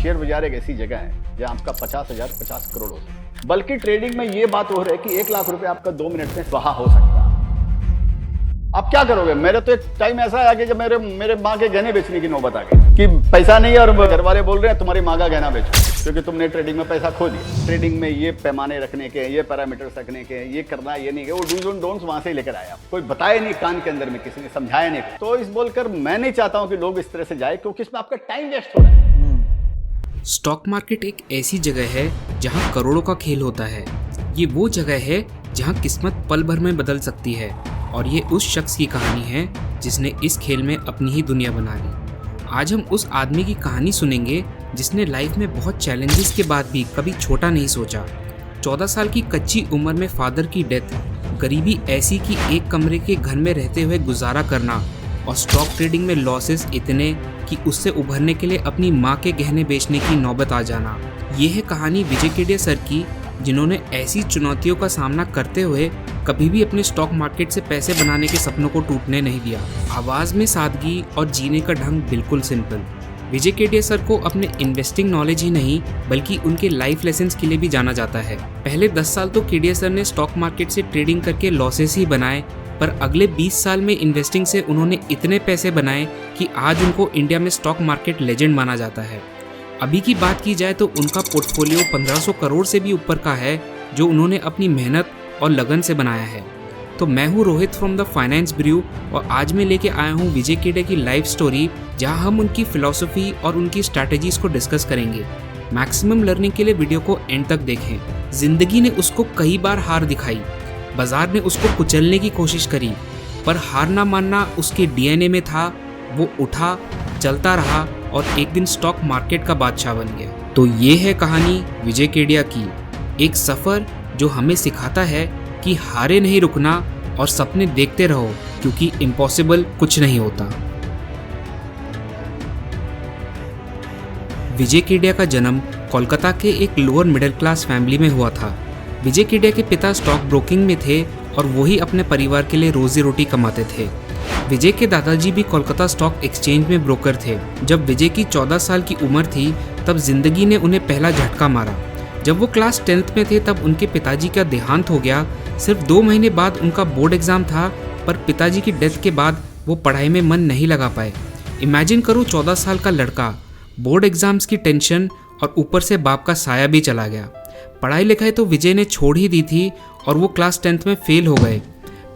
Share बाजार एक ऐसी जगह है जहाँ आपका 50,000 50 करोड़ हो सकता है। बल्कि ट्रेडिंग में ये बात हो रही है कि 1 लाख रुपए आपका 2 मिनट में स्वाहा हो सकता है। आप क्या करोगे? मेरे तो एक टाइम ऐसा आया कि जब मेरे माँ के गहने बेचने की नौबत आ गई कि पैसा नहीं है और घर वाले बोल रहे हैं तुम्हारी माँ का गहना बेचो क्योंकि तुमने ट्रेडिंग में पैसा खो दिया। ट्रेडिंग में ये पैमाने रखने के, ये पैरामीटर्स रखने के, ये करना, ये नहीं, वो डूज एंड डोंट्स वहां से लेकर आया। कोई बताया नहीं, कान के अंदर में किसी ने समझाया नहीं। तो इस बोलकर मैं नहीं चाहता हूं कि लोग इस तरह से जाए क्योंकि इसमें आपका टाइम वेस्ट हो रहा है। स्टॉक मार्केट एक ऐसी जगह है जहां करोड़ों का खेल होता है। ये वो जगह है जहां किस्मत पल भर में बदल सकती है और ये उस शख्स की कहानी है जिसने इस खेल में अपनी ही दुनिया बना ली। आज हम उस आदमी की कहानी सुनेंगे जिसने लाइफ में बहुत चैलेंजेस के बाद भी कभी छोटा नहीं सोचा। 14 साल की कच्ची उम्र में फादर की डेथ, गरीबी ऐसी कि एक कमरे के घर में रहते हुए गुजारा करना और स्टॉक ट्रेडिंग में लॉसेस इतने कि उससे उभरने के लिए अपनी माँ के गहने बेचने की नौबत आ जाना। ये है कहानी विजय केडिया सर की, जिन्होंने ऐसी चुनौतियों का सामना करते हुए कभी भी अपने स्टॉक मार्केट से पैसे बनाने के सपनों को टूटने नहीं दिया। आवाज़ में सादगी और जीने का ढंग बिल्कुल सिंपल। विजय केडिया सर को अपने इन्वेस्टिंग नॉलेज ही नहीं बल्कि उनके लाइफ लेसन्स के लिए भी जाना जाता है। पहले 10 साल तो केडिया सर ने स्टॉक मार्केट से ट्रेडिंग करके लॉसेस ही बनाए, पर अगले 20 साल में इन्वेस्टिंग से उन्होंने इतने पैसे बनाए कि आज उनको इंडिया में स्टॉक मार्केट लेजेंड माना जाता है। अभी की बात की जाए तो उनका पोर्टफोलियो 1500 करोड़ से भी ऊपर का है, जो उन्होंने अपनी मेहनत और लगन से बनाया है। तो मैं हूँ Rohit from the finance brew और आज मैं लेके आया हूँ विजय केडिया की लाइफ स्टोरी, जहाँ हम उनकी फिलॉसफी और उनकी स्ट्रैटेजीज को डिस्कस करेंगे। मैक्सिमम लर्निंग के लिए वीडियो को एंड तक देखें। जिंदगी ने उसको कई बार हार दिखाई, बाजार ने उसको कुचलने की कोशिश करी, पर हार ना मानना उसके डीएनए में था। वो उठा, चलता रहा और एक दिन स्टॉक मार्केट का बादशाह बन गया। तो ये है कहानी विजय केडिया की, एक सफ़र जो हमें सिखाता है कि हारे नहीं रुकना और सपने देखते रहो क्योंकि इम्पॉसिबल कुछ नहीं होता। विजय केडिया का जन्म कोलकाता के एक लोअर मिडिल क्लास फैमिली में हुआ था। विजय केडिया के पिता स्टॉक ब्रोकिंग में थे और वही अपने परिवार के लिए रोजी रोटी कमाते थे। विजय के दादाजी भी कोलकाता स्टॉक एक्सचेंज में ब्रोकर थे। जब विजय की 14 साल की उम्र थी तब जिंदगी ने उन्हें पहला झटका मारा। जब वो क्लास 10th में थे तब उनके पिताजी का देहांत हो गया। सिर्फ 2 महीने बाद उनका बोर्ड एग्ज़ाम था, पर पिताजी की डेथ के बाद वो पढ़ाई में मन नहीं लगा पाए। इमेजिन करो 14 साल का लड़का, बोर्ड एग्ज़ाम्स की टेंशन और ऊपर से बाप का साया भी चला गया। पढ़ाई लिखाई तो विजय ने छोड़ ही दी थी और वो क्लास 10th में फेल हो गए।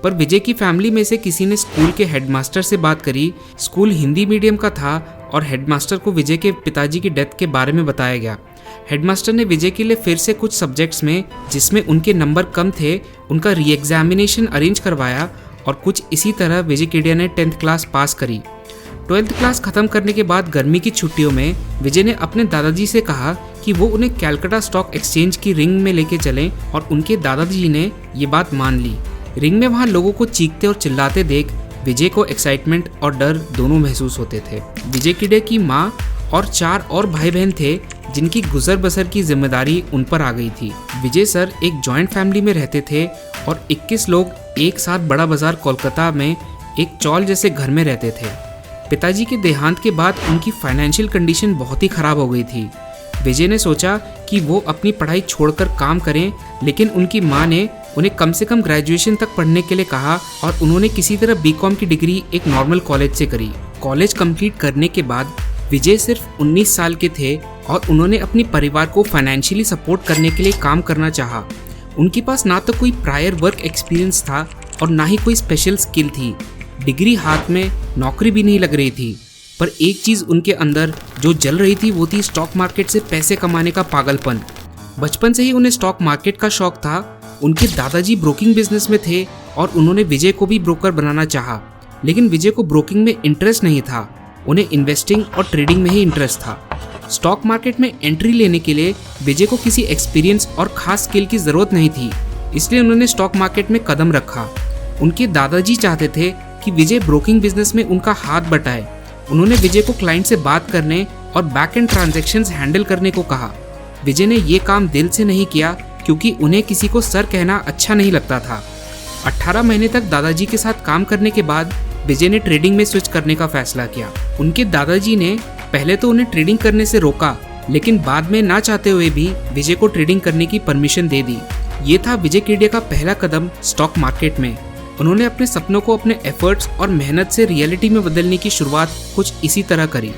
पर विजय की फैमिली में से किसी ने स्कूल के हेडमास्टर से बात करी। स्कूल हिंदी मीडियम का था और हेडमास्टर को विजय के पिताजी की डेथ के बारे में बताया गया। हेडमास्टर ने विजय के लिए फिर से कुछ सब्जेक्ट्स में जिसमें उनके नंबर कम थे उनका री एग्जामिनेशन अरेंज करवाया और कुछ इसी तरह विजय केडिया ने 10th क्लास पास करी। 12th क्लास खत्म करने के बाद गर्मी की छुट्टियों में विजय ने अपने दादाजी से कहा कि वो उन्हें कैलकाटा स्टॉक एक्सचेंज की रिंग में लेके चलें और उनके दादाजी ने ये बात मान ली। रिंग में वहाँ लोगों को चीखते और चिल्लाते देख विजय को एक्साइटमेंट और डर दोनों महसूस होते थे। विजय केडिया की माँ और 4 और भाई बहन थे जिनकी गुजर बसर की जिम्मेदारी उन पर आ गई थी। विजय सर एक जॉइंट फैमिली में रहते थे और 21 लोग एक साथ बड़ा बाजार कोलकाता में एक चौल जैसे घर में रहते थे। पिताजी के देहांत के बाद उनकी फाइनेंशियल कंडीशन बहुत ही खराब हो गई थी। विजय ने सोचा कि वो अपनी पढ़ाई छोड़कर काम करें, लेकिन उनकी माँ ने उन्हें कम से कम ग्रेजुएशन तक पढ़ने के लिए कहा और उन्होंने किसी तरह बीकॉम की डिग्री एक नॉर्मल कॉलेज से करी। कॉलेज कंप्लीट करने के बाद विजय सिर्फ 19 साल के थे और उन्होंने अपने परिवार को फाइनेंशियली सपोर्ट करने के लिए काम करना चाहा। उनके पास ना तो कोई प्रायर वर्क एक्सपीरियंस था और ना ही कोई स्पेशल स्किल थी। डिग्री हाथ में, नौकरी भी नहीं लग रही थी, पर एक चीज़ उनके अंदर जो जल रही थी वो थी स्टॉक मार्केट से पैसे कमाने का पागलपन। बचपन से ही उन्हें स्टॉक मार्केट का शौक था। उनके दादाजी ब्रोकिंग बिजनेस में थे और उन्होंने विजय को भी ब्रोकर बनाना चाहा, लेकिन विजय को ब्रोकिंग में इंटरेस्ट नहीं था। उन्हें इन्वेस्टिंग और ट्रेडिंग में ही इंटरेस्ट था। स्टॉक मार्केट में एंट्री लेने के लिए विजय को किसी एक्सपीरियंस और खास स्किल की ज़रूरत नहीं थी, इसलिए उन्होंने स्टॉक मार्केट में कदम रखा। उनके दादाजी चाहते थे कि विजय ब्रोकिंग बिजनेस में उनका हाथ बटाए। उन्होंने विजय को क्लाइंट से बात करने और बैक एंड ट्रांजैक्शंस हैंडल करने को कहा। विजय ने ये काम दिल से नहीं किया क्योंकि उन्हें किसी को सर कहना अच्छा नहीं लगता था। 18 महीने तक दादाजी के साथ काम करने के बाद विजय ने ट्रेडिंग में स्विच करने का फैसला किया। उनके दादाजी ने पहले तो उन्हें ट्रेडिंग करने से रोका, लेकिन बाद में ना चाहते हुए भी विजय को ट्रेडिंग करने की परमिशन दे दी। ये था विजय केडिया का पहला कदम स्टॉक मार्केट में। उन्होंने अपने सपनों को अपने एफर्ट्स और मेहनत से रियलिटी में बदलने की शुरुआत कुछ इसी तरह करी।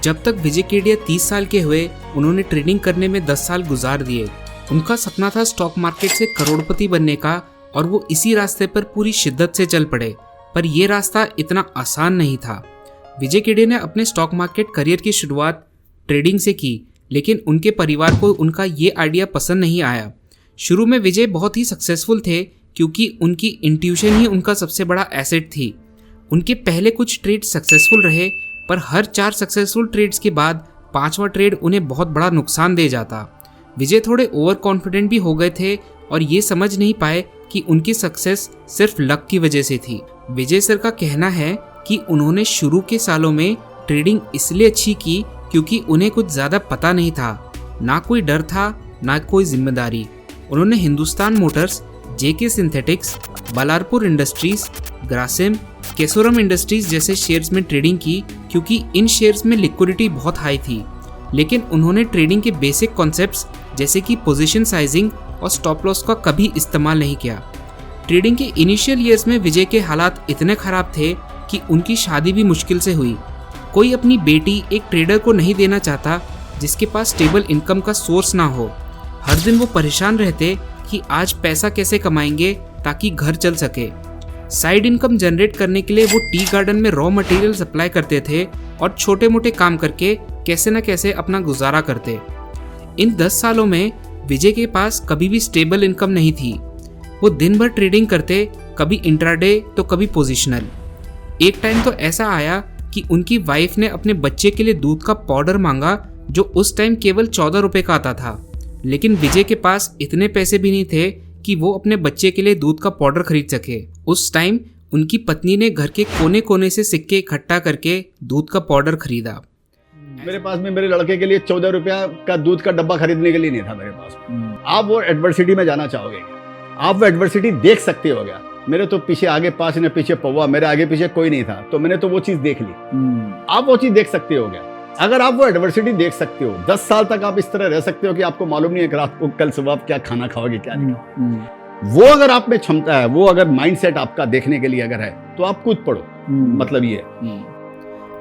जब तक विजय केडिया 30 साल के हुए, उन्होंने ट्रेडिंग करने में 10 साल गुजार दिए। उनका सपना था स्टॉक मार्केट से करोड़पति बनने का और वो इसी रास्ते पर पूरी शिद्दत से चल पड़े। पर यह रास्ता इतना आसान नहीं था। विजय केडिया ने अपने स्टॉक मार्केट करियर की शुरुआत ट्रेडिंग से की, लेकिन उनके परिवार को उनका ये आइडिया पसंद नहीं आया। शुरू में विजय बहुत ही सक्सेसफुल थे क्योंकि उनकी इंट्यूशन ही उनका सबसे बड़ा एसेट थी। उनके पहले कुछ ट्रेड सक्सेसफुल रहे, पर हर 4 सक्सेसफुल ट्रेड्स के बाद 5वां ट्रेड उन्हें बहुत बड़ा नुकसान दे जाता। विजय थोड़े ओवर कॉन्फिडेंट भी हो गए थे और ये समझ नहीं पाए कि उनकी सक्सेस सिर्फ लक की वजह से थी। विजय सर का कहना है कि उन्होंने शुरू के सालों में ट्रेडिंग इसलिए अच्छी की क्योंकि उन्हें कुछ ज़्यादा पता नहीं था, ना कोई डर था, ना कोई जिम्मेदारी। उन्होंने Hindustan motors, JK synthetics, Ballarpur industries, Grasim, Kesoram industries जैसे शेयर्स में ट्रेडिंग की क्योंकि इन शेयर्स में लिक्विडिटी बहुत हाई थी। लेकिन उन्होंने ट्रेडिंग के बेसिक कॉन्सेप्ट्स जैसे कि पोजीशन साइजिंग और स्टॉप लॉस का कभी इस्तेमाल नहीं किया। ट्रेडिंग के इनिशियल ईयर्स में विजय के हालात इतने खराब थे कि उनकी शादी भी मुश्किल से हुई। कोई अपनी बेटी एक ट्रेडर को नहीं देना चाहता जिसके पास स्टेबल इनकम का सोर्स ना हो। हर दिन वो परेशान रहते कि आज पैसा कैसे कमाएंगे ताकि घर चल सके। साइड इनकम जनरेट करने के लिए वो टी गार्डन में रॉ मटेरियल सप्लाई करते थे और छोटे मोटे काम करके कैसे न कैसे अपना गुजारा करते। इन 10 सालों में विजय के पास कभी भी स्टेबल इनकम नहीं थी। वो दिन भर ट्रेडिंग करते, कभी इंट्राडे तो कभी पोजिशनल। एक टाइम तो ऐसा आया कि उनकी वाइफ ने अपने बच्चे के लिए दूध का पाउडर मांगा जो उस टाइम केवल 14 रुपए का आता था। लेकिन विजय के पास इतने पैसे भी नहीं थे कि वो अपने बच्चे के लिए दूध का पाउडर खरीद सके। उस टाइम उनकी पत्नी ने घर के कोने कोने से सिक्के इकट्ठा करके दूध का पाउडर खरीदा। मेरे पास में मेरे लड़के के लिए 14 रुपया का दूध का डब्बा खरीदने के लिए नहीं था मेरे पास। आप वो एडवर्सिटी में जाना चाहोगे, आप वो एडवर्सिटी देख सकते हो क्या? मेरे तो पीछे आगे 5 ने पीछे पौवा, मेरे आगे पीछे कोई नहीं था, तो मैंने तो वो चीज देख ली। आप वो चीज देख सकते हो क्या? अगर आप वो एडवर्सिटी देख सकते हो, 10 साल तक आप इस तरह रह सकते हो कि आपको मालूम नहीं है कि रात को कल सुबह आप क्या खाना खाओगे, क्या नहीं खाओगे। वो अगर आप में क्षमता है, वो अगर माइंडसेट आपका देखने के लिए अगर है, तो आप कूद पड़ो। मतलब ये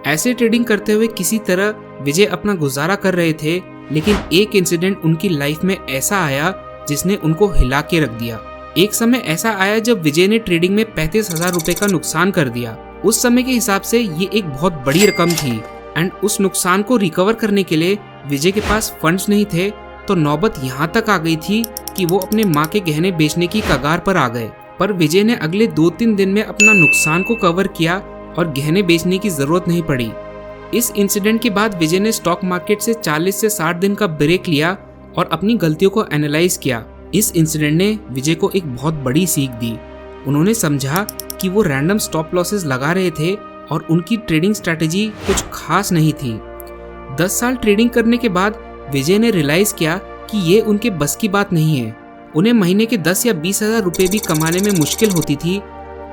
ऐसे ट्रेडिंग करते हुए किसी तरह विजय अपना गुजारा कर रहे थे, लेकिन एक इंसिडेंट उनकी लाइफ में ऐसा आया जिसने उनको हिला के रख दिया। एक समय ऐसा आया जब विजय ने ट्रेडिंग में 35,000 रुपए का नुकसान कर दिया। उस समय के हिसाब से ये एक बहुत बड़ी रकम थी एंड उस नुकसान को रिकवर करने के लिए विजय के पास फंड्स नहीं थे, तो नौबत यहाँ तक आ गई थी कि वो अपने माँ के गहने बेचने की कगार पर आ गए। पर विजय ने अगले 2-3 दिन में अपना नुकसान को कवर किया और गहने बेचने की जरूरत नहीं पड़ी। इस इंसिडेंट के बाद विजय ने स्टॉक मार्केट से 40 से 60 दिन का ब्रेक लिया और अपनी गलतियों को एनालाइज किया। इस इंसिडेंट ने विजय को एक बहुत बड़ी सीख दी। उन्होंने समझा कि वो रैंडम स्टॉप लॉसेस लगा रहे थे और उनकी ट्रेडिंग स्ट्रैटेजी कुछ खास नहीं थी। 10 साल ट्रेडिंग करने के बाद विजय ने रियलाइज किया कि ये उनके बस की बात नहीं है। उन्हें महीने के 10 या 20,000 रुपए भी कमाने में मुश्किल होती थी।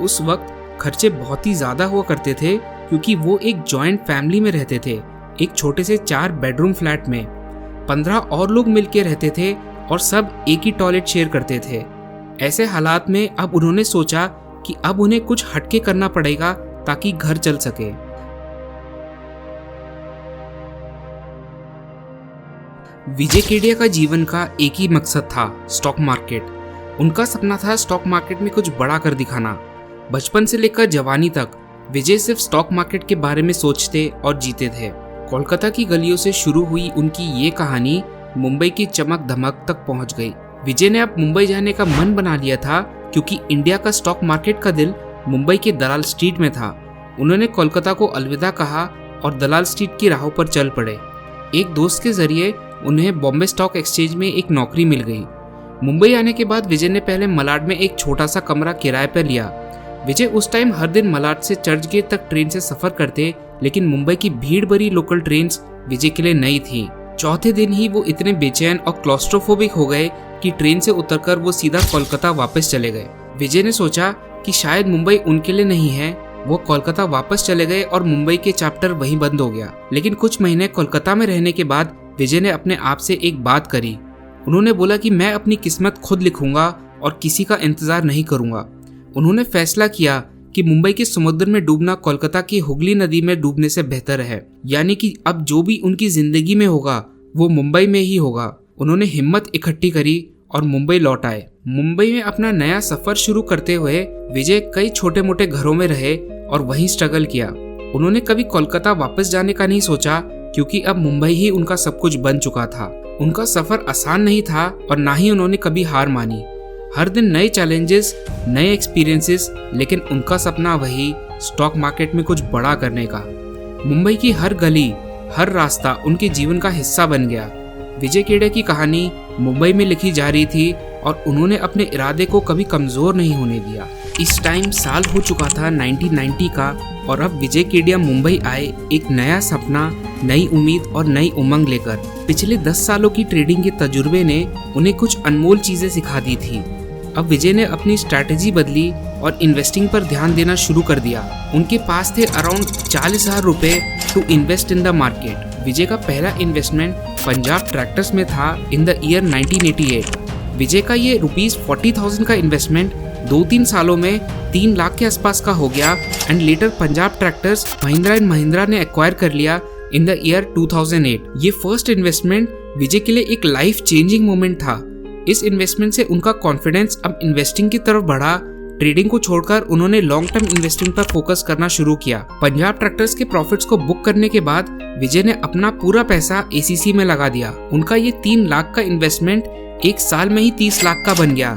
उस वक्त खर्चे बहुत ही ज़्यादा हुआ करते थे क्योंकि वो एक जॉइंट फैमिली में रहते थे, एक छोटे से 4 बेडरूम फ्लैट में। 15 और लोग मिलकर रहते थे और सब एक ही टॉयलेट शेयर करते थे। ऐसे हालात में अब उन्होंने सोचा कि अब उन्हें कुछ हटके करना पड़ेगा ताकि घर चल सके। विजय केडिया का जीवन का एक ही मकसद था, स्टॉक मार्केट। उनका सपना था स्टॉक मार्केट में कुछ बड़ा कर दिखाना। बचपन से लेकर जवानी तक विजय सिर्फ स्टॉक मार्केट के बारे में सोचते और जीते थे। कोलकाता की गलियों से शुरू हुई उनकी ये कहानी मुंबई की चमक धमक तक पहुंच गई। विजय ने अब मुंबई जाने का मन बना लिया था क्योंकि इंडिया का स्टॉक मार्केट का दिल मुंबई के दलाल स्ट्रीट में था। उन्होंने कोलकाता को अलविदा कहा और दलाल स्ट्रीट की राहों पर चल पड़े। एक दोस्त के जरिए उन्हें बॉम्बे स्टॉक एक्सचेंज में एक नौकरी मिल गई। मुंबई आने के बाद विजय ने पहले मलाड में एक छोटा सा कमरा किराए पर लिया। विजय उस टाइम हर दिन मलाड से चर्चगेट तक ट्रेन से सफर करते, लेकिन मुंबई की भीड़ भरी लोकल ट्रेन्स विजय के लिए नई थी। चौथे दिन ही वो इतने बेचैन और क्लॉस्ट्रोफोबिक हो गए कि ट्रेन से उतरकर वो सीधा कोलकाता वापस चले गए। विजय ने सोचा कि शायद मुंबई उनके लिए नहीं है, वो कोलकाता वापस चले गए और मुंबई के चैप्टर वहीं बंद हो गया। लेकिन कुछ महीने कोलकाता में रहने के बाद विजय ने अपने आप से एक बात करी। उन्होंने बोला कि मैं अपनी किस्मत खुद लिखूंगा और किसी का इंतजार नहीं करूंगा। उन्होंने फैसला किया कि मुंबई के समुद्र में डूबना कोलकाता की हुगली नदी में डूबने से बेहतर है, यानी कि अब जो भी उनकी जिंदगी में होगा वो मुंबई में ही होगा। उन्होंने हिम्मत इकट्ठी करी और मुंबई लौट आए। मुंबई में अपना नया सफर शुरू करते हुए विजय कई छोटे मोटे घरों में रहे और वहीं स्ट्रगल किया। उन्होंने कभी कोलकाता वापस जाने का नहीं सोचा, क्योंकि अब मुंबई ही उनका सब कुछ बन चुका था। उनका सफर आसान नहीं था और ना ही उन्होंने कभी हार मानी। हर दिन नए चैलेंजेस, नए एक्सपीरियंसेस, लेकिन उनका सपना वही, स्टॉक मार्केट में कुछ बड़ा करने का। मुंबई की हर गली, हर रास्ता उनके जीवन का हिस्सा बन गया। विजय खेड़े की कहानी मुंबई में लिखी जा रही थी और उन्होंने अपने इरादे को कभी कमजोर नहीं होने दिया। इस टाइम साल हो चुका था 1990 का और अब विजय केडिया मुंबई आए एक नया सपना, नई उम्मीद और नई उमंग लेकर। पिछले 10 सालों की ट्रेडिंग के तजुर्बे ने उन्हें कुछ अनमोल चीजें सिखा दी थी। अब विजय ने अपनी स्ट्रैटेजी बदली और इन्वेस्टिंग पर ध्यान देना शुरू कर दिया। उनके पास थे अराउंड 40,000 रुपए to invest in the market. Vijay का पहला इन्वेस्टमेंट पंजाब ट्रैक्टर्स में था इन द ईयर 1988। विजय का ये ₹40,000 का इन्वेस्टमेंट 2-3 सालों में 3 लाख के आसपास का हो गया and later Punjab tractors Mahindra and Mahindra ने एक्वायर कर लिया इन द ईयर 2008। ये फर्स्ट इन्वेस्टमेंट विजय के लिए एक लाइफ चेंजिंग मोमेंट था। इस इन्वेस्टमेंट से उनका कॉन्फिडेंस अब इन्वेस्टिंग की तरफ बढ़ा। ट्रेडिंग को छोड़कर उन्होंने लॉन्ग टर्म इन्वेस्टिंग पर फोकस करना शुरू किया। पंजाब ट्रैक्टर्स के प्रॉफिट्स को बुक करने के बाद विजय ने अपना पूरा पैसा एसीसी में लगा दिया। उनका ये 3 लाख का इन्वेस्टमेंट एक साल में ही 30 लाख का बन गया।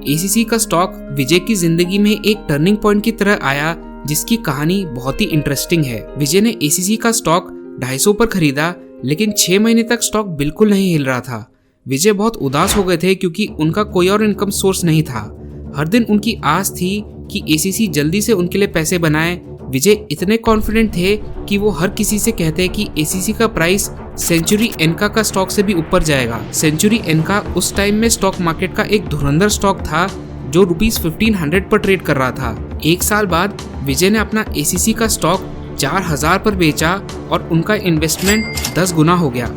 एसीसी का स्टॉक विजय की जिंदगी में एक टर्निंग पॉइंट की तरह आया, जिसकी कहानी बहुत ही इंटरेस्टिंग है। विजय ने एसीसी का स्टॉक 250 पर खरीदा, लेकिन 6 महीने तक स्टॉक बिल्कुल नहीं हिल रहा था। विजय बहुत उदास हो गए थे क्योंकि उनका कोई और इनकम सोर्स नहीं था। हर दिन उनकी आस थी कि एसीसी जल्दी से उनके लिए पैसे बनाए। विजय इतने कॉन्फिडेंट थे कि वो हर किसी से कहते कि एसीसी का प्राइस सेंचुरी एनका का स्टॉक से भी ऊपर जाएगा। सेंचुरी एनका उस टाइम में स्टॉक मार्केट का एक धुरंधर स्टॉक था जो ₹1500 पर ट्रेड कर रहा था। 1 साल बाद विजय ने अपना एसीसी का स्टॉक 4000 पर बेचा और उनका इन्वेस्टमेंट 10 गुना हो गया।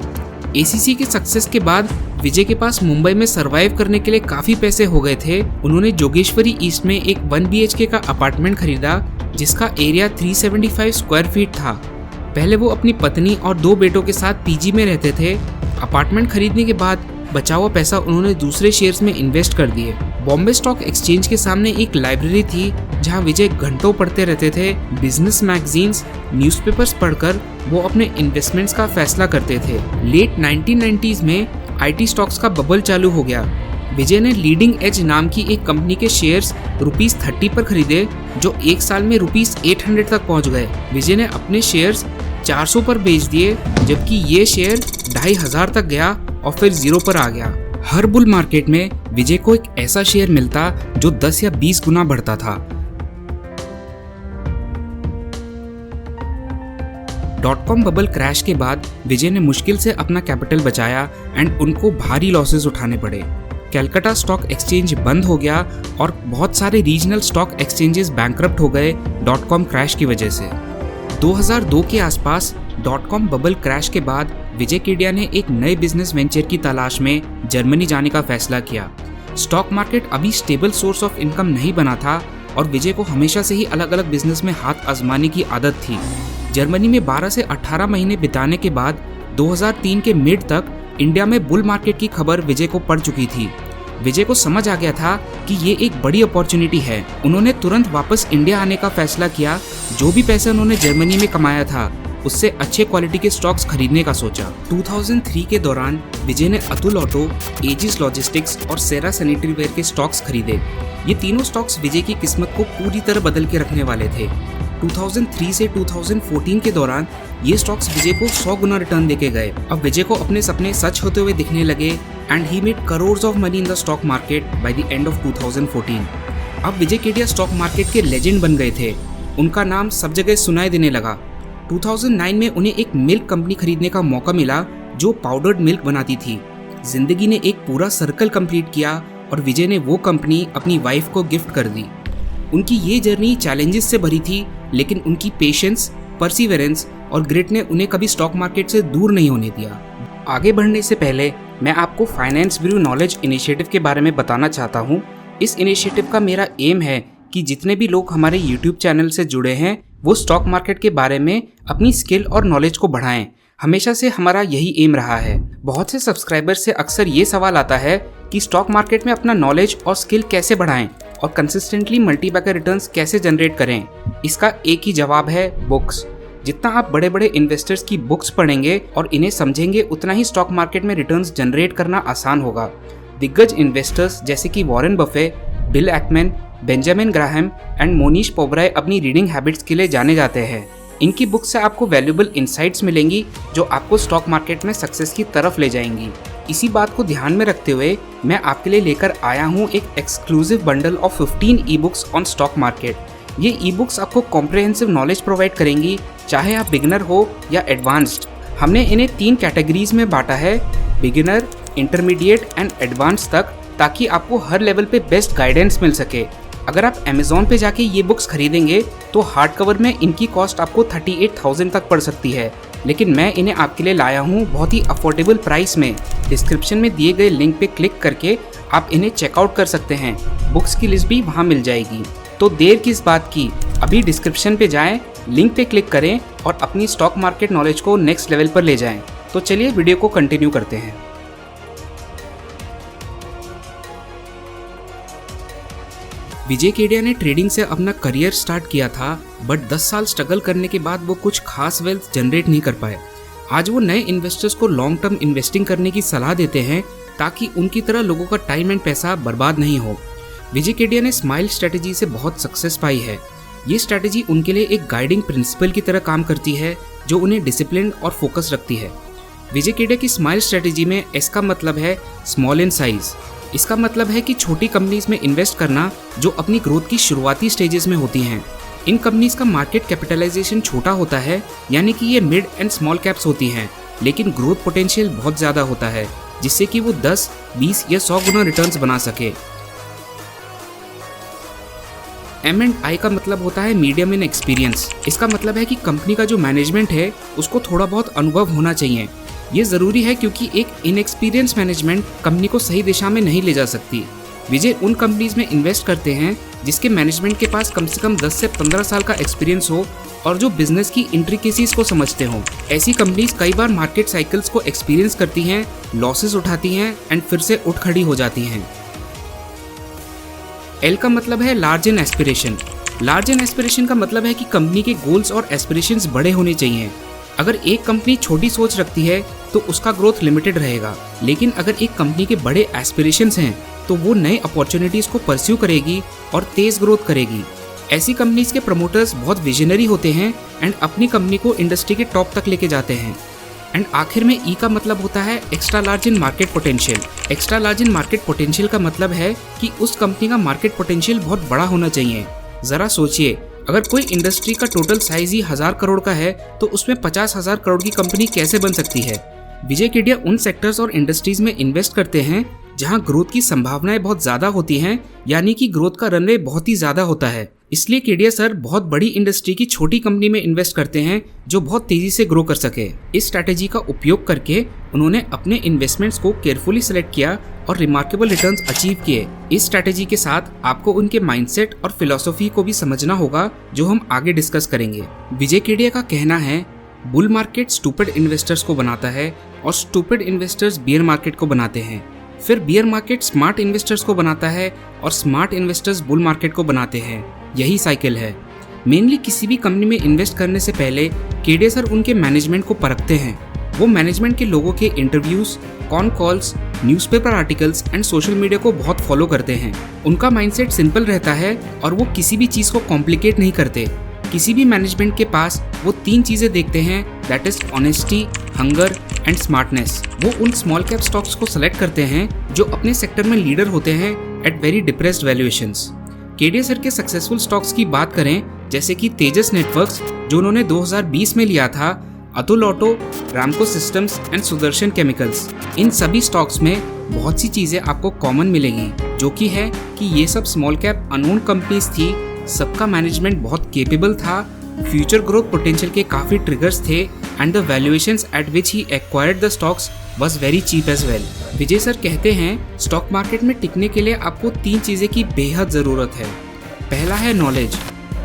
एसीसी के सक्सेस के बाद विजय के पास मुंबई में सरवाइव करने के लिए काफी पैसे हो गए थे। उन्होंने जोगेश्वरी ईस्ट में एक 1 BHK का अपार्टमेंट खरीदा जिसका एरिया 375 स्क्वायर फीट था। पहले वो अपनी पत्नी और 2 बेटों के साथ पीजी में रहते थे। अपार्टमेंट खरीदने के बाद बचा हुआ पैसा उन्होंने दूसरे शेयर्स में इन्वेस्ट कर दिए। बॉम्बे स्टॉक एक्सचेंज के सामने एक लाइब्रेरी थी जहां विजय घंटों पढ़ते रहते थे। बिजनेस मैगजीन्स, न्यूज़पेपर्स पढ़कर वो अपने इन्वेस्टमेंट्स का फैसला करते थे। लेट 1990s में आईटी स्टॉक्स का बबल चालू हो गया। विजय ने लीडिंग एज नाम की एक कंपनी के शेयर्स ₹30 पर खरीदे जो 1 साल में ₹800 तक पहुंच गए। विजय ने अपने शेयर्स 400 पर बेच दिए, जबकि ये शेयर 2500 तक गया और फिर 0 पर आ गया। हर बुल मार्केट में विजय को एक ऐसा शेयर मिलता जो 10 या 20 गुना बढ़ता था। .com बबल क्रैश के बाद विजय ने मुश्किल से अपना कैपिटल बचाया एंड उनको भारी लॉसेस उठाने पड़े। कलकत्ता स्टॉक एक्सचेंज बंद हो गया और बहुत सारे रीजनल स्टॉक एक्सचेंजेस बैंकरप्ट हो गए .com क्रैश की वजह से। 2002 के आसपास .com बबल क्रैश के बाद विजय केडिया ने एक नए बिजनेस वेंचर की तलाश में जर्मनी जाने का फैसला किया। स्टॉक मार्केट अभी स्टेबल सोर्स ऑफ इनकम नहीं बना था और विजय को हमेशा से ही अलग अलग बिजनेस में हाथ आजमाने की आदत थी। जर्मनी में 12 से 18 महीने बिताने के बाद 2003 के मिड तक इंडिया में बुल मार्केट की खबर विजय को पड़ चुकी थी। विजय को समझ आ गया था कि ये एक बड़ी अपॉर्चुनिटी है। उन्होंने तुरंत वापस इंडिया आने का फैसला किया। जो भी पैसे उन्होंने जर्मनी में कमाया था उससे अच्छे क्वालिटी के स्टॉक्स खरीदने का सोचा। 2003 के दौरान विजय ने अतुल ऑटो, एजिस लॉजिस्टिक्स और सेरा सैनिटरी वेयर के स्टॉक्स खरीदे। ये तीनों स्टॉक्स विजय की किस्मत को पूरी तरह बदल के रखने वाले थे। 2003 से 2014 के दौरान ये स्टॉक्स विजय को 100 गुना रिटर्न देके गए। अब विजय को अपने सपने सच होते हुए दिखने लगे and he made crores of money in the stock market by the end of 2014। अब विजय केडिया स्टॉक मार्केट के लेजेंड बन गए थे। उनका नाम सब जगह सुनाई देने लगा। 2009 में उन्हें एक मिल्क कंपनी खरीदने का मौका मिला जो पाउडर्ड मिल्क बनाती थी। जिंदगी ने एक पूरा सर्कल कंप्लीट किया और विजय ने वो कंपनी अपनी वाइफ को गिफ्ट कर दी। उनकी ये जर्नी चैलेंजेस से भरी थी, लेकिन उनकी पेशेंस, परसिवरेंस और ग्रिट ने उन्हें कभी स्टॉक मार्केट से दूर नहीं होने दिया। आगे बढ़ने से पहले मैं आपको फाइनेंस ब्रू नॉलेज इनिशिएटिव के बारे में बताना चाहता हूँ। इस इनिशिएटिव का मेरा एम है कि जितने भी लोग हमारे यूट्यूब चैनल से जुड़े हैं वो स्टॉक मार्केट के बारे में अपनी स्किल और नॉलेज को बढ़ाएं। हमेशा से हमारा यही एम रहा है। बहुत से सब्सक्राइबर से अक्सर ये सवाल आता है कि स्टॉक मार्केट में अपना नॉलेज और स्किल कैसे बढ़ाएं और कंसिस्टेंटली मल्टीबैगर रिटर्न्स कैसे जनरेट करें। इसका एक ही जवाब है, बुक्स। जितना आप बड़े बड़े इन्वेस्टर्स की बुक्स पढ़ेंगे और इन्हें समझेंगे उतना ही स्टॉक मार्केट में रिटर्न्स जनरेट करना आसान होगा। दिग्गज इन्वेस्टर्स जैसे कि Warren Buffett, Bill Ackman, Benjamin Graham and Mohnish Pabrai अपनी रीडिंग हैबिट्स के लिए जाने जाते हैं। इनकी बुक से आपको वैल्यूएबल इंसाइट्स मिलेंगी जो आपको स्टॉक मार्केट में सक्सेस की तरफ ले जाएंगी। इसी बात को ध्यान में रखते हुए मैं आपके लिए लेकर आया हूँ एक exclusive bundle of 15 e books on stock market. ये ई बुक्स आपको कॉम्प्रिहेंसिव नॉलेज प्रोवाइड करेंगी, चाहे आप बिगिनर हो या एडवांस्ड। हमने इन्हें 3 कैटेगरीज में बांटा है, बिगिनर, इंटरमीडिएट एंड एडवांस तक, ताकि आपको हर लेवल पे बेस्ट गाइडेंस मिल सके। अगर आप अमेज़ॉन पे जाके ये बुक्स खरीदेंगे तो हार्ड कवर में इनकी कॉस्ट आपको 38,000 तक पड़ सकती है, लेकिन मैं इन्हें आपके लिए लाया हूँ बहुत ही अफोर्डेबल प्राइस में। डिस्क्रिप्शन में दिए गए लिंक पे क्लिक करके आप इन्हें चेकआउट कर सकते हैं। बुक्स की लिस्ट भी वहाँ मिल जाएगी। तो देर किस बात की, अभी डिस्क्रिप्शन पे जाएं, लिंक पे क्लिक करें और अपनी स्टॉक मार्केट नॉलेज को नेक्स्ट लेवल पर ले जाएं। तो चलिए वीडियो को कंटिन्यू करते हैं। विजय केडिया ने ट्रेडिंग से अपना करियर स्टार्ट किया था, बट 10 साल स्ट्रगल करने के बाद वो कुछ खास वेल्थ जनरेट नहीं कर पाए। आज वो नए इन्वेस्टर्स को लॉन्ग टर्म इन्वेस्टिंग करने की सलाह देते हैं ताकि उनकी तरह लोगों का टाइम एंड पैसा बर्बाद नहीं हो। विजय केडिया ने स्माइल स्ट्रेटेजी से बहुत सक्सेस पाई है। ये स्ट्रेटेजी उनके लिए एक गाइडिंग प्रिंसिपल की तरह काम करती है जो उन्हें डिसिप्लिन और फोकस रखती है। विजय केडिया की स्माइल स्ट्रेटेजी में एस का मतलब है स्मॉल इन साइज। इसका मतलब है कि छोटी कंपनीज में इन्वेस्ट करना जो अपनी ग्रोथ की शुरुआती स्टेजेस में होती हैं। इन कंपनीज का मार्केट कैपिटलाइजेशन छोटा होता है, यानी कि ये मिड एंड स्मॉल कैप्स होती हैं, लेकिन ग्रोथ पोटेंशियल बहुत ज़्यादा होता है जिससे कि वो 10, 20 या 100 गुना रिटर्न्स बना सके। M&I का मतलब होता है मीडियम इन एक्सपीरियंस। इसका मतलब है कि कंपनी का जो मैनेजमेंट है उसको थोड़ा बहुत अनुभव होना चाहिए। ये ज़रूरी है क्योंकि एक इनएक्सपीरियंस मैनेजमेंट कंपनी को सही दिशा में नहीं ले जा सकती। विजय उन कंपनीज में इन्वेस्ट करते हैं जिसके मैनेजमेंट के पास कम से कम 10 से 15 साल का एक्सपीरियंस हो और जो बिजनेस की इंट्रिकेसीज को समझते हों। ऐसी कंपनीज कई बार मार्केट साइकिल्स को एक्सपीरियंस करती हैं, लॉसेस उठाती हैं एंड फिर से उठ खड़ी हो जाती हैं। एल का मतलब है large in aspiration. Large in aspiration का मतलब है कि कंपनी के गोल्स और एस्पिरेशंस बड़े होने चाहिए। अगर एक कंपनी छोटी सोच रखती है तो उसका ग्रोथ लिमिटेड रहेगा, लेकिन अगर एक कंपनी के बड़े एस्पिरेशंस हैं तो वो नए अपॉर्चुनिटीज को परस्यू करेगी और तेज ग्रोथ करेगी। ऐसी कंपनीज के प्रमोटर्स बहुत विजनरी होते हैं एंड अपनी कंपनी को इंडस्ट्री के टॉप तक लेके जाते हैं। एंड आखिर में ई का मतलब होता है extra large in market potential. Extra large in market potential का मतलब है कि उस कंपनी का मार्केट पोटेंशियल बहुत बड़ा होना चाहिए। जरा सोचिए, अगर कोई इंडस्ट्री का टोटल साइज ही 1000 करोड़ का है तो उसमें 50,000 करोड़ की कंपनी कैसे बन सकती है। विजय केडिया उन सेक्टर्स और इंडस्ट्रीज में इन्वेस्ट करते हैं जहां ग्रोथ की संभावनाएं बहुत ज्यादा होती हैं, यानी कि ग्रोथ का रनवे बहुत ही ज्यादा होता है। इसलिए केडिया सर बहुत बड़ी इंडस्ट्री की छोटी कंपनी में इन्वेस्ट करते हैं जो बहुत तेजी से ग्रो कर सके। इस स्ट्रैटेजी का उपयोग करके उन्होंने अपने इन्वेस्टमेंट्स को केयरफुली सिलेक्ट किया और रिमार्केबल रिटर्न्स अचीव किए। इस स्ट्रैटेजी के साथ आपको उनके माइंडसेट और फिलॉसफी को भी समझना होगा जो हम आगे डिस्कस करेंगे। विजय केडिया का कहना है, बुल मार्केट स्टूपिड इन्वेस्टर्स को बनाता है और स्टूपिड इन्वेस्टर्स बियर मार्केट को बनाते हैं। फिर बियर मार्केट स्मार्ट इन्वेस्टर्स को बनाता है और स्मार्ट इन्वेस्टर्स बुल मार्केट को बनाते हैं। यही साइकिल है। मेनली किसी भी कंपनी में इन्वेस्ट करने से पहले केडिया सर उनके मैनेजमेंट को परखते हैं। वो मैनेजमेंट के लोगों के interviews, con calls, newspaper articles and social media को बहुत फॉलो करते हैं। उनका माइंडसेट सिंपल रहता है और वो किसी भी चीज़ को कॉम्प्लिकेट नहीं करते। किसी भी मैनेजमेंट के पास वो 3 चीज़ें देखते हैं, that is honesty, hunger and smartness. वो उन स्मॉल कैप स्टॉक्स को सेलेक्ट करते हैं जो अपने सेक्टर में लीडर होते हैं at very depressed valuations. Kedia sir के सक्सेसफुल स्टॉक्स की बात करें, जैसे कि तेजस नेटवर्क्स जो उन्होंने 2020 में लिया था, Atul auto, Ramco systems and Sudarshan chemicals, इन सभी स्टॉक्स में बहुत सी चीज़ें आपको कॉमन मिलेंगी, जो कि है कि ये सब स्मॉल कैप अननोन कंपनीज थी। सबका मैनेजमेंट बहुत केपेबल था फ्यूचर ग्रोथ पोटेंशियल के काफ़ी ट्रिगर्स थे and the valuations at which he acquired the stocks was very cheap as well. Vijay sir कहते हैं स्टॉक मार्केट में टिकने के लिए आपको 3 चीज़ें की बेहद ज़रूरत है। पहला है नॉलेज।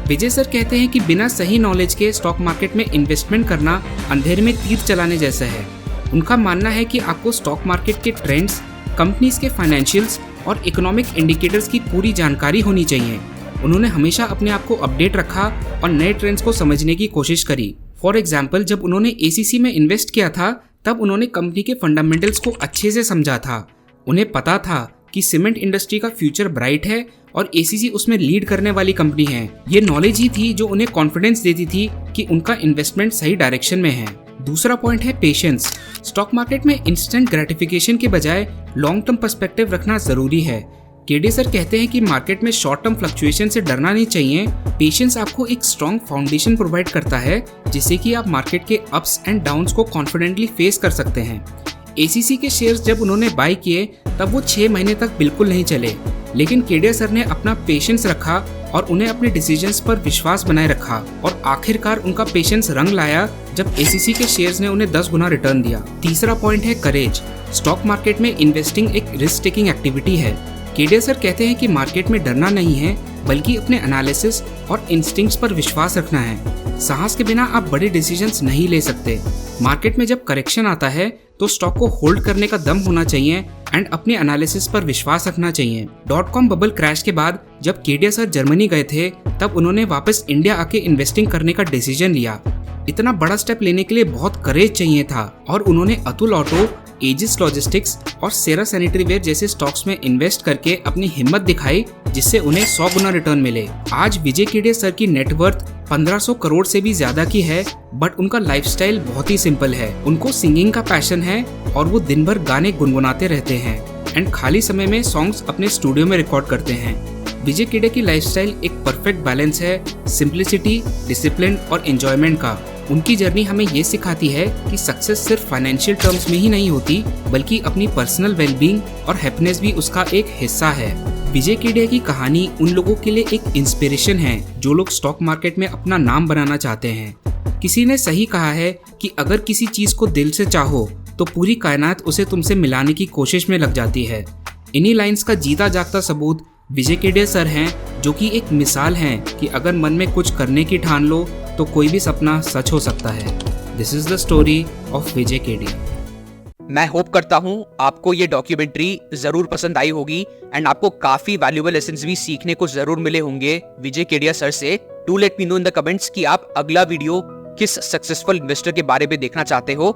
विजय सर कहते हैं कि बिना सही नॉलेज के स्टॉक मार्केट में इन्वेस्टमेंट करना अंधेरे में तीर चलाने जैसा है। उनका मानना है कि आपको स्टॉक मार्केट के ट्रेंड्स, कंपनीज के फाइनेंशियल्स और इकोनॉमिक इंडिकेटर्स की पूरी जानकारी होनी चाहिए। उन्होंने हमेशा अपने आप को अपडेट रखा और नए ट्रेंड्स को समझने की कोशिश करी। फॉर एग्जाम्पल, जब उन्होंने ACC में इन्वेस्ट किया था तब उन्होंने कंपनी के फंडामेंटल्स को अच्छे से समझा था। उन्हें पता था कि सीमेंट इंडस्ट्री का फ्यूचर ब्राइट है और ACC उसमें लीड करने वाली कंपनी है। ये नॉलेज ही थी जो उन्हें कॉन्फिडेंस देती थी कि उनका इन्वेस्टमेंट सही डायरेक्शन में है। दूसरा पॉइंट है पेशेंस। स्टॉक मार्केट में इंस्टेंट ग्रेटिफिकेशन के बजाय लॉन्ग टर्म पर्सपेक्टिव रखना जरूरी है। केडी सर कहते हैं कि मार्केट में शॉर्ट टर्म फ्लक्चुएशन से डरना नहीं चाहिए। पेशेंस आपको एक स्ट्रॉन्ग फाउंडेशन प्रोवाइड करता है जिससे कि आप मार्केट के अप्स एंड डाउन्स को कॉन्फिडेंटली फेस कर सकते हैं। ACC के शेयर्स जब उन्होंने बाय किए तब वो 6 महीने तक बिल्कुल नहीं चले, लेकिन केडी सर ने अपना पेशेंस रखा और उन्हें अपने डिसीजंस पर विश्वास बनाए रखा और आखिरकार उनका पेशेंस रंग लाया जब ACC के शेयर्स ने उन्हें 10 गुना रिटर्न दिया। तीसरा पॉइंट है करेज। स्टॉक मार्केट में इन्वेस्टिंग एक रिस्क टेकिंग एक्टिविटी है। केडी सर कहते हैं कि मार्केट में डरना नहीं है बल्कि अपने एनालिसिस और इंस्टिंक्ट्स पर विश्वास रखना है। साहस के बिना आप बड़े डिसीजंस नहीं ले सकते। मार्केट में जब करेक्शन आता है तो स्टॉक को होल्ड करने का दम होना चाहिए एंड अपने एनालिसिस पर विश्वास रखना चाहिए। .com बबल क्रैश के बाद जब केडी सर जर्मनी गए थे तब उन्होंने वापस इंडिया आके इन्वेस्टिंग करने का डिसीजन लिया। इतना बड़ा स्टेप लेने के लिए बहुत करेज चाहिए था और उन्होंने अतुल ऑटो, एजिस लॉजिस्टिक्स और सेरा सैनिटरी वेयर जैसे स्टॉक्स में इन्वेस्ट करके अपनी हिम्मत दिखाई जिससे उन्हें 100 गुना रिटर्न मिले। आज विजय केडी सर की नेटवर्थ 1500 करोड़ से भी ज्यादा की है, बट उनका लाइफस्टाइल बहुत ही सिंपल है। उनको सिंगिंग का पैशन है और वो दिन भर गाने गुनगुनाते रहते हैं एंड खाली समय में सॉन्ग्स अपने स्टूडियो में रिकॉर्ड करते हैं। विजय केडी की लाइफस्टाइल एक परफेक्ट बैलेंस है सिंप्लिसिटी, डिसिप्लिन और एंजॉयमेंट का। उनकी जर्नी हमें ये सिखाती है कि सक्सेस सिर्फ फाइनेंशियल टर्म्स में ही नहीं होती बल्कि अपनी पर्सनल वेलबींग और हैप्पीनेस भी उसका एक हिस्सा है। विजय केडी की कहानी उन लोगों के लिए एक इंस्पिरेशन है जो लोग स्टॉक मार्केट में अपना नाम बनाना चाहते हैं। किसी ने सही कहा है कि अगर किसी चीज को दिल से चाहो तो पूरी कायनात उसे तुमसे मिलाने की कोशिश में लग जाती है। इन्हीं लाइंस का जीता जागता सबूत विजय केडी सर हैं जो कि एक मिसाल हैं कि अगर मन में कुछ करने की ठान लो तो कोई भी सपना सच हो सकता है। This is the story of Vijay KD. मैं होप करता हूँ आपको ये डॉक्यूमेंट्री जरूर पसंद आई होगी एंड आपको काफी वैल्यूएबल लेसन्स भी सीखने को जरूर मिले होंगे विजय केडी सर से। Do let me know in the comments कि आप अगला वीडियो किस सक्सेसफुल इन्वेस्टर के बारे में देखना चाहते हो।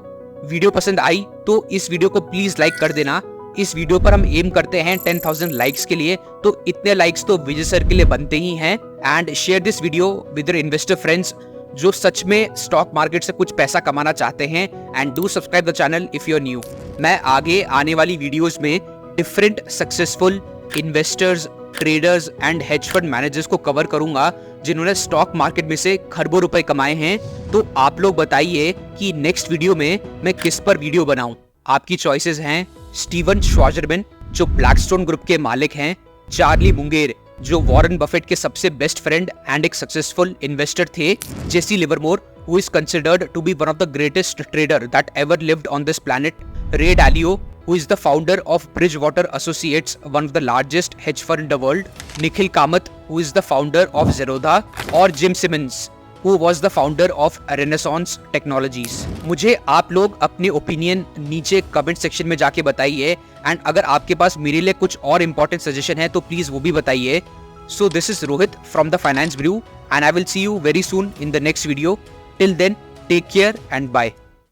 वीडियो पसंद आई तो इस वीडियो को प्लीज लाइक कर देना। इस वीडियो पर हम एम करते हैं 10,000 लाइक्स के लिए, तो इतने लाइक्स तो विजय सर के लिए बनते ही हैं। And share this video with your investor friends जो सच में स्टॉक मार्केट से कुछ पैसा कमाना चाहते हैं। And do subscribe the channel if you are new. मैं आगे आने वाली वीडियोस में different successful investors, traders and hedge fund managers को कवर करूंगा जिन्होंने स्टॉक मार्केट में से खरबों रुपए कमाए हैं। तो आप लोग बताइए कि नेक्स्ट वीडियो में मैं किस पर वीडियो बनाऊं। आपकी चॉइसेस हैं स्टीवन श्वार्ज़रमैन जो ब्लैकस्टोन ग्रुप के मालिक हैं, चार्ली मुंगेर जो वॉरेन बफेट के सबसे बेस्ट फ्रेंड एंड एक सक्सेसफुल इन्वेस्टर थे, Jesse Livermore who is considered to be one of the greatest trader that ever lived on this planet, Ray Dalio who is the founder of Bridgewater Associates, one of the largest hedge fund in the world, Nikhil Kamath who is the founder of Zerodha और Jim Simmons who was the founder of Renaissance Technologies। मुझे आप लोग अपने opinion नीचे comment section में जाके बताइए and अगर आपके पास मेरे लिए कुछ और इंपॉर्टेंट सजेशन है तो प्लीज वो भी बताइए। So this is Rohit from the Finance Brew and I will see you very soon in the next video. Till then, take care and bye.